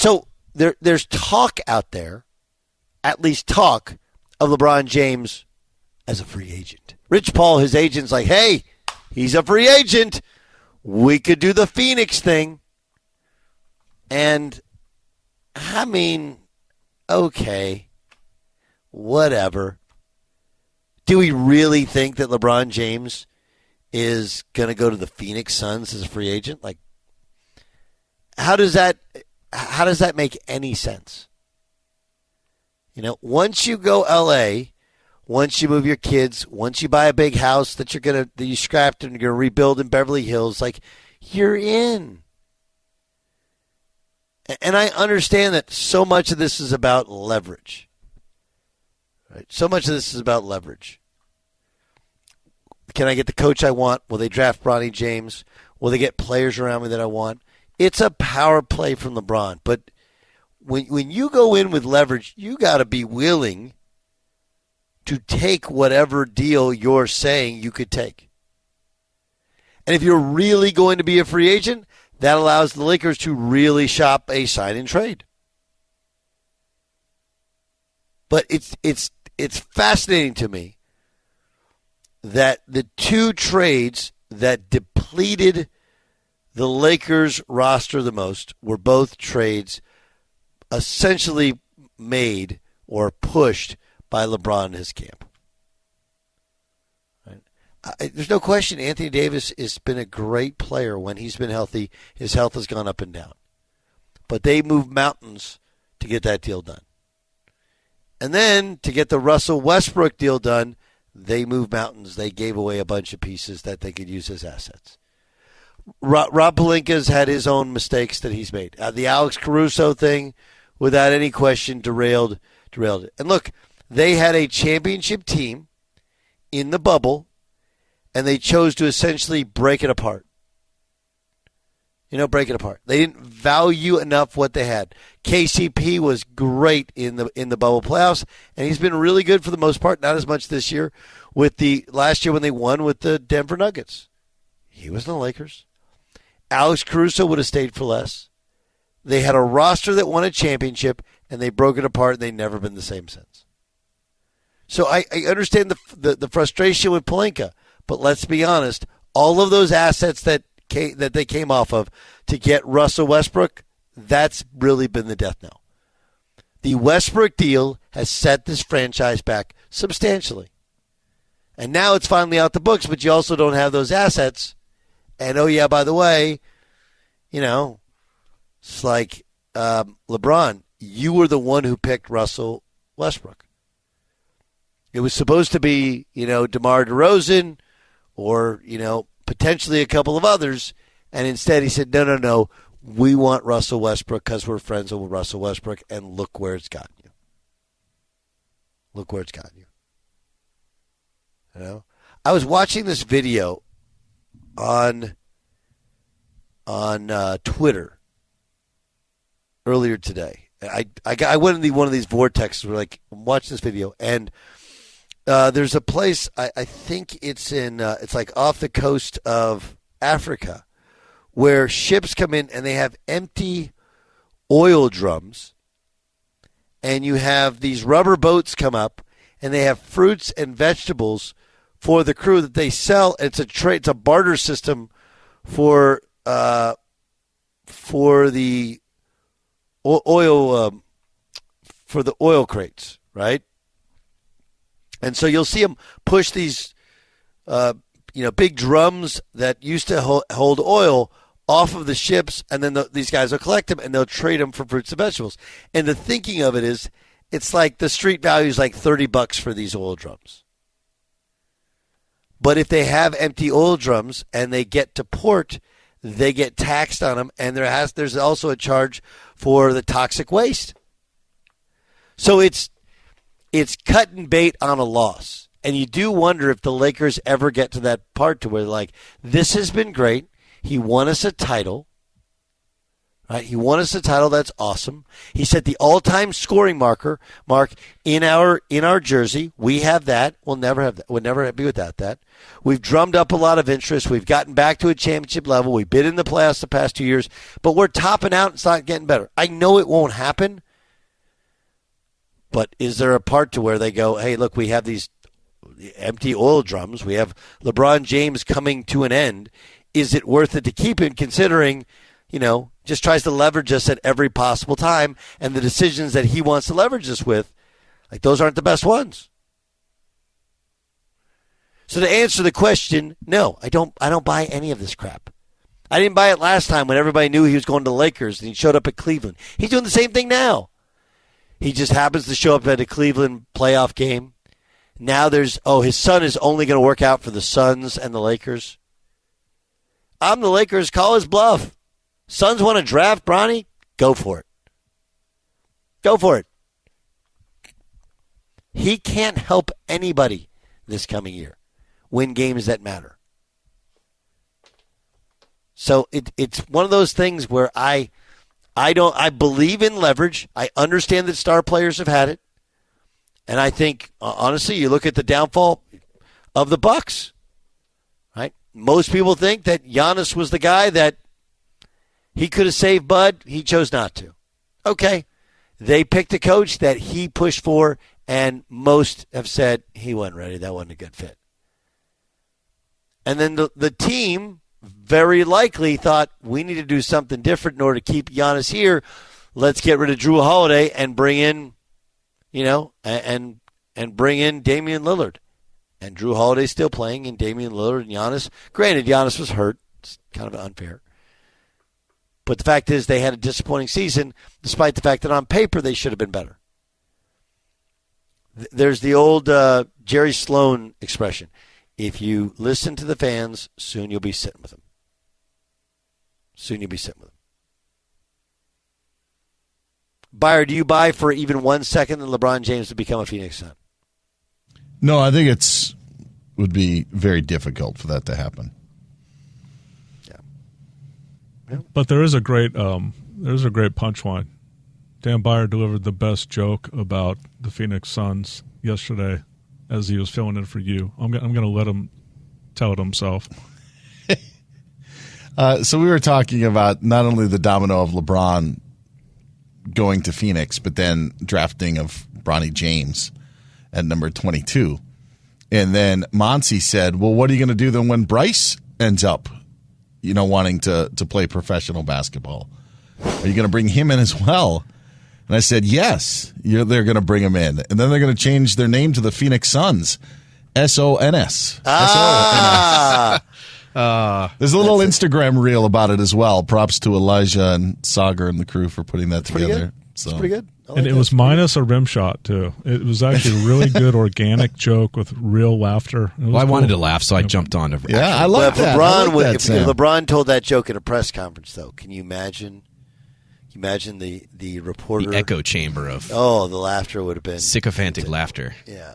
So there's talk out there, at least talk, of LeBron James as a free agent. Rich Paul, his agent's like, hey, he's a free agent. We could do the Phoenix thing. And, I mean, okay, whatever. Do we really think that LeBron James is going to go to the Phoenix Suns as a free agent? Like, how does that make any sense? You know, once you go LA, once you move your kids, once you buy a big house that you scrapped and you're going to rebuild in Beverly Hills, like, you're in. And I understand that so much of this is about leverage. Right? So much of this is about leverage. Can I get the coach I want? Will they draft Bronny James? Will they get players around me that I want? It's a power play from LeBron. But when you go in with leverage, you got to be willing to take whatever deal you're saying you could take. And if you're really going to be a free agent, that allows the Lakers to really shop a sign and trade. But it's fascinating to me that the two trades that depleted the Lakers roster the most were both trades essentially made or pushed by LeBron and his camp. Right? There's no question Anthony Davis has been a great player when he's been healthy. His health has gone up and down. But they moved mountains to get that deal done. And then to get the Russell Westbrook deal done, they moved mountains. They gave away a bunch of pieces that they could use as assets. Rob Pelinka's had his own mistakes that he's made. The Alex Caruso thing, without any question, derailed it. And look, they had a championship team in the bubble, and they chose to essentially break it apart. Break it apart. They didn't value enough what they had. KCP was great in the bubble playoffs, and he's been really good for the most part. Not as much this year with the last year when they won with the Denver Nuggets. He was in the Lakers. Alex Caruso would have stayed for less. They had a roster that won a championship, and they broke it apart, and they've never been the same since. So I understand the frustration with Pelinka, but let's be honest. All of those assets that they came off of to get Russell Westbrook, that's really been the death knell. The Westbrook deal has set this franchise back substantially. And now it's finally out the books, but you also don't have those assets. And, oh, yeah, by the way, it's like LeBron, you were the one who picked Russell Westbrook. It was supposed to be, DeMar DeRozan or, potentially a couple of others, and instead he said, no, we want Russell Westbrook because we're friends with Russell Westbrook, and look where it's gotten you. Look where it's gotten you. I was watching this video on Twitter earlier today. I went into one of these vortexes where I'm watching this video, and there's a place, I think it's it's like off the coast of Africa, where ships come in and they have empty oil drums, and you have these rubber boats come up, and they have fruits and vegetables for the crew that they sell. It's a barter system for the oil for the oil crates, right? And so you'll see them push these, big drums that used to hold oil off of the ships, and then these guys will collect them and they'll trade them for fruits and vegetables. And the thinking of it is, it's like the street value is like $30 for these oil drums. But if they have empty oil drums and they get to port, they get taxed on them, and there's also a charge for the toxic waste. So it's cut and bait on a loss. And you do wonder if the Lakers ever get to that part to where this has been great. He won us a title, Right? He won us the title. That's awesome. He set the all-time scoring mark in our jersey. We have that. We'll never have that. We'll never be without that. We've drummed up a lot of interest. We've gotten back to a championship level. We've been in the playoffs the past 2 years, but we're topping out. It's not getting better. I know it won't happen, but is there a part to where they go, hey, look, we have these empty oil drums. We have LeBron James coming to an end. Is it worth it to keep him, considering, just tries to leverage us at every possible time, and the decisions that he wants to leverage us with, like, those aren't the best ones. So to answer the question, no, I don't buy any of this crap. I didn't buy it last time when everybody knew he was going to the Lakers and he showed up at Cleveland. He's doing the same thing now. He just happens to show up at a Cleveland playoff game. Now his son is only going to work out for the Suns and the Lakers. I'm the Lakers. Call his bluff. Suns want to draft Bronny? Go for it. Go for it. He can't help anybody this coming year win games that matter. So it's one of those things where I believe in leverage. I understand that star players have had it. And I think, honestly, you look at the downfall of the Bucks, right? Most people think that Giannis was the guy that he could have saved Bud. He chose not to. Okay. They picked a coach that he pushed for, and most have said he wasn't ready. That wasn't a good fit. And then the team very likely thought, we need to do something different in order to keep Giannis here. Let's get rid of Drew Holiday and bring in, and bring in Damian Lillard. And Drew Holiday's still playing, and Damian Lillard and Giannis. Granted, Giannis was hurt. It's kind of unfair. But the fact is they had a disappointing season, despite the fact that on paper they should have been better. There's the old Jerry Sloan expression. If you listen to the fans, soon you'll be sitting with them. Soon you'll be sitting with them. Buyer, do you buy for even 1 second that LeBron James would become a Phoenix Sun? No, I think would be very difficult for that to happen. Yeah. But there is a great punchline. Dan Byer delivered the best joke about the Phoenix Suns yesterday as he was filling in for you. I'm going to let him tell it himself. So we were talking about not only the domino of LeBron going to Phoenix, but then drafting of Bronny James at number 22. And then Monty said, well, what are you going to do then when Bryce ends up, wanting to play professional basketball? Are you going to bring him in as well? And I said, yes, they're going to bring him in. And then they're going to change their name to the Phoenix Suns. S-O-N-S. Ah. There's a little Instagram reel about it as well. Props to Elijah and Sagar and the crew for putting that together. So. That's pretty good. And it was minus a rim shot, too. It was actually a really good organic joke with real laughter. I wanted to laugh, so I jumped on. I love that. If LeBron told that joke at a press conference, though, can you imagine? The reporter, the echo chamber of the laughter would have been sycophantic laughter. Yeah.